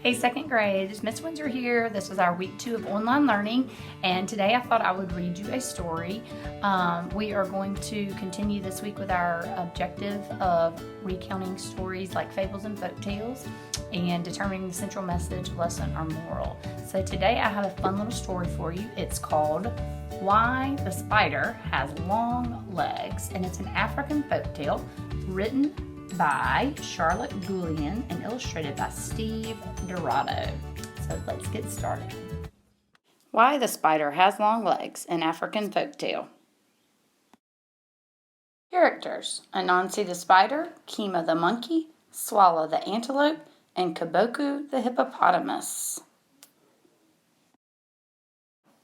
Hey, second grade, Miss Windsor here. This is our week 2 of online learning, and today I thought I would read you a story. We are going to continue this week with our objective of recounting stories like fables and folk tales and determining the central message, lesson, or moral. So today I have a fun little story for you. It's called Why the Spider Has Long Legs, and it's an African folk tale written by Charlotte Gullion and illustrated by Steve Dorado. So let's get started. Why the Spider Has Long Legs, an African Folktale. Characters: Anansi the spider, Kima the monkey, Swallow the antelope, and Kiboko the hippopotamus.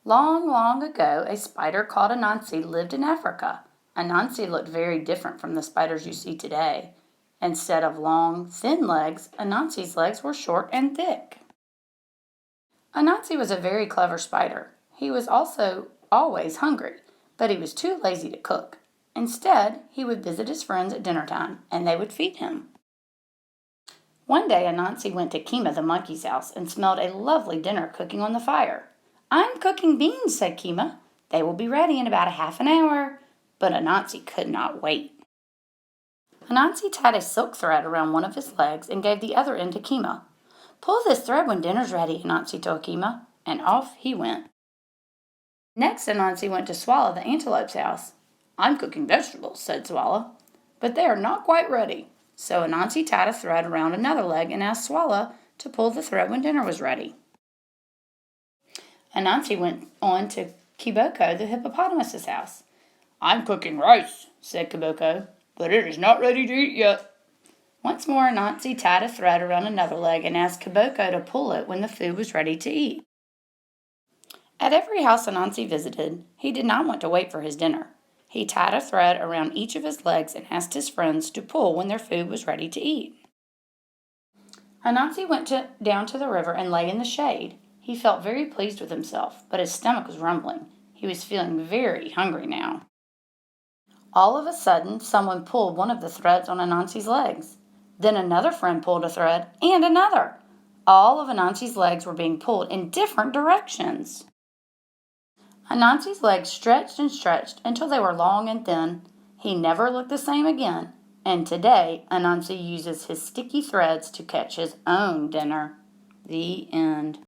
Long, long ago, a spider called Anansi lived in Africa. Anansi looked very different from the spiders you see today. Instead of long, thin legs, Anansi's legs were short and thick. Anansi was a very clever spider. He was also always hungry, but he was too lazy to cook. Instead, he would visit his friends at dinner time, and they would feed him. One day, Anansi went to Kima the monkey's house and smelled a lovely dinner cooking on the fire. "I'm cooking beans," said Kima. "They will be ready in about a half an hour." But Anansi could not wait. Anansi tied a silk thread around one of his legs and gave the other end to Kima. "Pull this thread when dinner's ready," Anansi told Kima, and off he went. Next, Anansi went to Swallow the antelope's house. "I'm cooking vegetables," said Swallow, "but they are not quite ready." So Anansi tied a thread around another leg and asked Swallow to pull the thread when dinner was ready. Anansi went on to Kiboko the hippopotamus's house. "I'm cooking rice," said Kiboko, "but it is not ready to eat yet." Once more, Anansi tied a thread around another leg and asked Kiboko to pull it when the food was ready to eat. At every house Anansi visited, he did not want to wait for his dinner. He tied a thread around each of his legs and asked his friends to pull when their food was ready to eat. Anansi went down to the river and lay in the shade. He felt very pleased with himself, but his stomach was rumbling. He was feeling very hungry now. All of a sudden, someone pulled one of the threads on Anansi's legs. Then another friend pulled a thread, and another. All of Anansi's legs were being pulled in different directions. Anansi's legs stretched and stretched until they were long and thin. He never looked the same again, and today Anansi uses his sticky threads to catch his own dinner. The end.